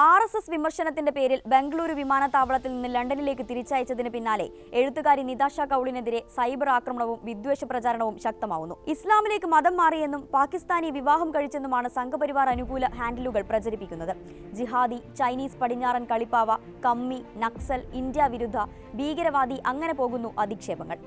RSS വിമർശനത്തിന്റെ പേരിൽ ബംഗളൂരു വിമാനത്താവളത്തിൽ നിന്ന് ലണ്ടനിലേക്ക് തിരിച്ചയച്ചതിന് പിന്നാലെ എഴുത്തുകാരി നിതാഷ കൗളിനെതിരെ സൈബർ ആക്രമണവും വിദ്വേഷ പ്രചാരണവും ശക്തമാവുന്നു. ഇസ്ലാമിലേക്ക് മതം മാറിയെന്നും പാകിസ്ഥാനി വിവാഹം കഴിച്ചെന്നുമാണ് സംഘപരിവാർ അനുകൂല ഹാൻഡിലുകൾ പ്രചരിപ്പിക്കുന്നത്. ജിഹാദി, ചൈനീസ് പടിഞ്ഞാറൻ കളിപ്പാവ, കമ്മി, നക്സൽ, ഇന്ത്യ വിരുദ്ധ, ഭീകരവാദി അങ്ങനെ പോകുന്നു അധിക്ഷേപങ്ങൾ.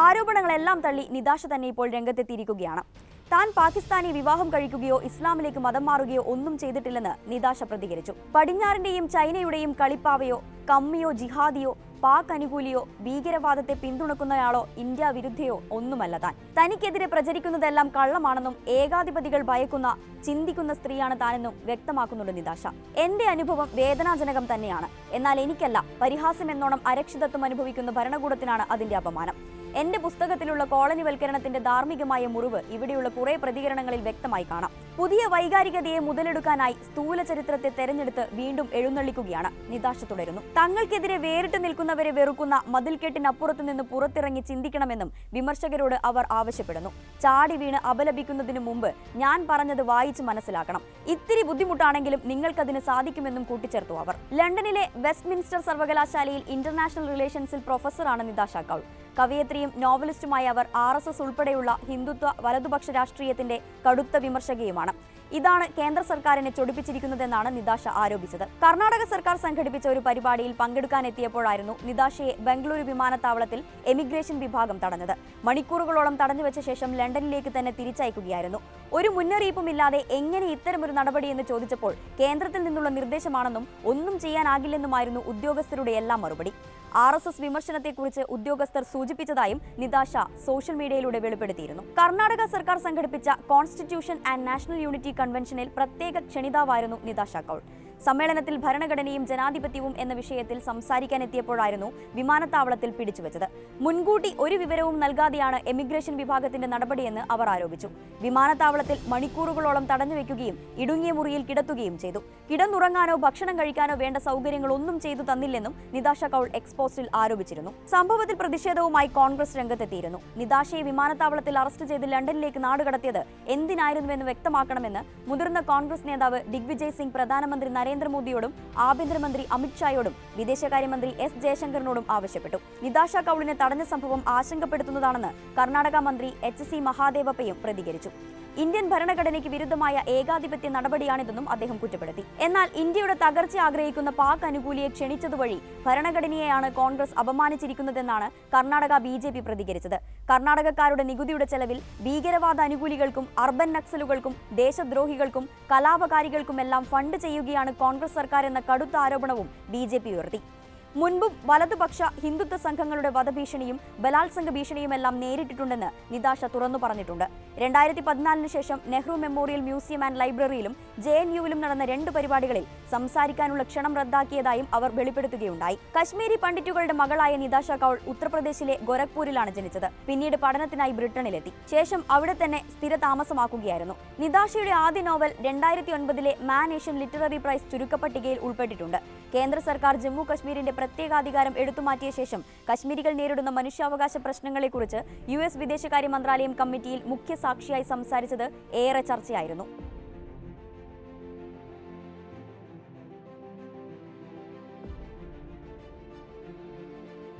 ആരോപണങ്ങളെല്ലാം തള്ളി നിതാഷ തന്നെ ഇപ്പോൾ രംഗത്തെത്തിയിരിക്കുകയാണ്. താൻ പാകിസ്ഥാനി വിവാഹം കഴിക്കുകയോ ഇസ്ലാമിലേക്ക് മതം മാറുകയോ ഒന്നും ചെയ്തിട്ടില്ലെന്ന് നിതാഷ പ്രതികരിച്ചു. പടിഞ്ഞാറിന്റെയും ചൈനയുടെയും കളിപ്പാവയോ, കമ്മിയോ, ജിഹാദിയോ, പാക് അനുകൂലിയോ, ഭീകരവാദത്തെ പിന്തുണക്കുന്നയാളോ, ഇന്ത്യ വിരുദ്ധയോ ഒന്നുമല്ല താൻ. തനിക്കെതിരെ പ്രചരിക്കുന്നതെല്ലാം കള്ളമാണെന്നും ഏകാധിപതികൾ ഭയക്കുന്ന ചിന്തിക്കുന്ന സ്ത്രീയാണ് താനെന്നും വ്യക്തമാക്കുന്നുണ്ട് നിതാഷ. എന്റെ അനുഭവം വേദനാജനകം തന്നെയാണ്. എന്നാൽ എനിക്കല്ല, പരിഹാസം എന്നോണം അരക്ഷിതത്വം അനുഭവിക്കുന്ന ഭരണകൂടത്തിനാണ് അതിന്റെ അപമാനം. എന്റെ പുസ്തകത്തിലുള്ള കോളനിവൽക്കരണത്തിന്റെ ധാർമ്മികമായ മുറിവ് ഇവിടെയുള്ള കുറെ പ്രതികരണങ്ങളിൽ വ്യക്തമായി കാണാം. പുതിയ വൈകാരികതയെ മുതലെടുക്കാനായി സ്ഥൂല ചരിത്രത്തെ തെരഞ്ഞെടുത്ത് വീണ്ടും എഴുന്നള്ളിക്കുകയാണ് നിതാഷ തുടരുന്നു. തങ്ങൾക്കെതിരെ വേറിട്ട് നിൽക്കുന്നവരെ വെറുക്കുന്ന മതിൽക്കെട്ടിനപ്പുറത്തു നിന്ന് പുറത്തിറങ്ങി ചിന്തിക്കണമെന്നും വിമർശകരോട് അവർ ആവശ്യപ്പെടുന്നു. ചാടി വീണ് അപലപിക്കുന്നതിനു മുമ്പ് ഞാൻ പറഞ്ഞത് വായിച്ച് മനസ്സിലാക്കണം. ഇത്തിരി ബുദ്ധിമുട്ടാണെങ്കിലും നിങ്ങൾക്കതിന് സാധിക്കുമെന്നും കൂട്ടിച്ചേർത്തു അവർ. ലണ്ടനിലെ വെസ്റ്റ്മിൻസ്റ്റർ സർവകലാശാലയിൽ ഇന്റർനാഷണൽ റിലേഷൻസിൽ പ്രൊഫസറാണ് നിതാഷ കൗൾ. കവയത്രിയും നോവലിസ്റ്റുമായ അവർ RSS ഉൾപ്പെടെയുള്ള ഹിന്ദുത്വ വലതുപക്ഷ രാഷ്ട്രീയത്തിന്റെ കടുത്ത വിമർശകയുമാണ്. ഇതാണ് കേന്ദ്ര സർക്കാരിനെ ചൊടിപ്പിച്ചിരിക്കുന്നതെന്നാണ് നിതാഷ ആരോപിച്ചത്. കർണാടക സർക്കാർ സംഘടിപ്പിച്ച ഒരു പരിപാടിയിൽ പങ്കെടുക്കാനെത്തിയപ്പോഴായിരുന്നു നിതാഷയെ ബംഗളൂരു വിമാനത്താവളത്തിൽ എമിഗ്രേഷൻ വിഭാഗം തടഞ്ഞത്. മണിക്കൂറുകളോളം തടഞ്ഞുവെച്ച ശേഷം ലണ്ടനിലേക്ക് തന്നെ തിരിച്ചയക്കുകയായിരുന്നു. ഒരു മുന്നറിയിപ്പുമില്ലാതെ എങ്ങനെ ഇത്തരമൊരു നടപടിയെന്ന് ചോദിച്ചപ്പോൾ കേന്ദ്രത്തിൽ നിന്നുള്ള നിർദ്ദേശമാണെന്നും ഒന്നും ചെയ്യാനാകില്ലെന്നുമായിരുന്നു ഉദ്യോഗസ്ഥരുടെ എല്ലാം മറുപടി. RSS വിമർശനത്തെക്കുറിച്ച് ഉദ്യോഗസ്ഥർ സൂചിപ്പിച്ചതായും നിതാഷ സോഷ്യൽ മീഡിയയിലൂടെ വെളിപ്പെടുത്തിയിരുന്നു. കർണാടക സർക്കാർ സംഘടിപ്പിച്ച കോൺസ്റ്റിറ്റ്യൂഷൻ ആൻഡ് നാഷണൽ യൂണിറ്റി കൺവെൻഷനിൽ പ്രത്യേക ക്ഷണിതാവായിരുന്നു നിതാഷ കൗൾ. സമ്മേളനത്തിൽ ഭരണഘടനയും ജനാധിപത്യവും എന്ന വിഷയത്തിൽ സംസാരിക്കാനെത്തിയപ്പോഴായിരുന്നു വിമാനത്താവളത്തിൽ പിടിച്ചുവെച്ചത്. മുൻകൂട്ടി ഒരു വിവരവും നൽകാതെയാണ് എമിഗ്രേഷൻ വിഭാഗത്തിന്റെ നടപടിയെന്ന് അവർ ആരോപിച്ചു. വിമാനത്താവളത്തിൽ മണിക്കൂറുകളോളം തടഞ്ഞുവെക്കുകയും ഇടുങ്ങിയ മുറിയിൽ കിടത്തുകയും ചെയ്തു. കിടന്നുറങ്ങാനോ ഭക്ഷണം കഴിക്കാനോ വേണ്ട സൗകര്യങ്ങളൊന്നും ചെയ്തു തന്നില്ലെന്നും നിതാഷ കൗൾ എക്സ്പോസ്റ്റിൽ ആരോപിച്ചിരുന്നു. സംഭവത്തിൽ പ്രതിഷേധവുമായി കോൺഗ്രസ് രംഗത്തെത്തിയിരുന്നു. നിതാഷയെ വിമാനത്താവളത്തിൽ അറസ്റ്റ് ചെയ്ത് ലണ്ടനിലേക്ക് നാടുകടത്തിയത് എന്തിനായിരുന്നുവെന്ന് വ്യക്തമാക്കണമെന്ന് മുതിർന്ന കോൺഗ്രസ് നേതാവ് ദിഗ്വിജയ് സിംഗ് പ്രധാനമന്ത്രി നരേന്ദ്രമോദിയോടും ആഭ്യന്തരമന്ത്രി അമിത്ഷായോടും വിദേശകാര്യമന്ത്രി S ജയശങ്കറിനോടും ആവശ്യപ്പെട്ടു. നിതാഷ കൗളിനെ തടഞ്ഞ സംഭവം ആശങ്കപ്പെടുത്തുന്നതാണെന്ന് കർണാടക മന്ത്രി HC മഹാദേവപ്പയും പ്രതികരിച്ചു. ഇന്ത്യൻ ഭരണഘടനയ്ക്ക് വിരുദ്ധമായ ഏകാധിപത്യ നടപടിയാണിതെന്നും അദ്ദേഹം കുറ്റപ്പെടുത്തി. എന്നാൽ ഇന്ത്യയുടെ തകർച്ച ആഗ്രഹിക്കുന്ന പാക് അനുകൂലിയെ ക്ഷണിച്ചതുവഴി ഭരണഘടനയെയാണ് കോൺഗ്രസ് അപമാനിച്ചിരിക്കുന്നതെന്നാണ് കർണാടക BJP പ്രതികരിച്ചത്. കർണാടകക്കാരുടെ നികുതിയുടെ ചെലവിൽ ഭീകരവാദ അനുകൂലികൾക്കും അർബൻ നക്സലുകൾക്കും ദേശദ്രോഹികൾക്കും കലാപകാരികൾക്കുമെല്ലാം ഫണ്ട് ചെയ്യുകയാണ് കോൺഗ്രസ് സർക്കാർ എന്ന കടുത്ത ആരോപണവും BJP ഉയർത്തി. മുൻപും വലതുപക്ഷ ഹിന്ദുത്വ സംഘങ്ങളുടെ വധഭീഷണിയും ബലാത്സംഗ ഭീഷണിയുമെല്ലാം നേരിട്ടിട്ടുണ്ടെന്ന് നിതാഷ തുറന്നു പറഞ്ഞിട്ടുണ്ട്. 2014 ശേഷം നെഹ്റു മെമ്മോറിയൽ മ്യൂസിയം ആൻഡ് ലൈബ്രറിയിലും JNUവിലും നടന്ന 2 പരിപാടികളിൽ സംസാരിക്കാനുള്ള ക്ഷണം റദ്ദാക്കിയതായും അവർ വെളിപ്പെടുത്തുകയുണ്ടായി. കശ്മീരി പണ്ഡിറ്റുകളുടെ മകളായ നിതാഷ കൗൾ ഉത്തർപ്രദേശിലെ ഗോരഖ്പൂരിലാണ് ജനിച്ചത്. പിന്നീട് പഠനത്തിനായി ബ്രിട്ടനിലെത്തി. ശേഷം അവിടെ തന്നെ സ്ഥിര താമസമാക്കുകയായിരുന്നു. നിതാഷയുടെ ആദ്യ നോവൽ 2009 മാൻ ഏഷ്യൻ ലിറ്റററി പ്രൈസ് ചുരുക്കപ്പട്ടികയിൽ ഉൾപ്പെട്ടിട്ടുണ്ട്. കേന്ദ്ര സർക്കാർ ജമ്മു കശ്മീരിന്റെ പ്രത്യേകാധികാരം എടുത്തുമാറ്റിയ ശേഷം കശ്മീരികൾ നേരിടുന്ന മനുഷ്യാവകാശ പ്രശ്നങ്ങളെക്കുറിച്ച് US വിദേശകാര്യ മന്ത്രാലയം കമ്മിറ്റിയിൽ മുഖ്യ സാക്ഷിയായി സംസാരിച്ചത് ഏറെ ചർച്ചയായിരുന്നു.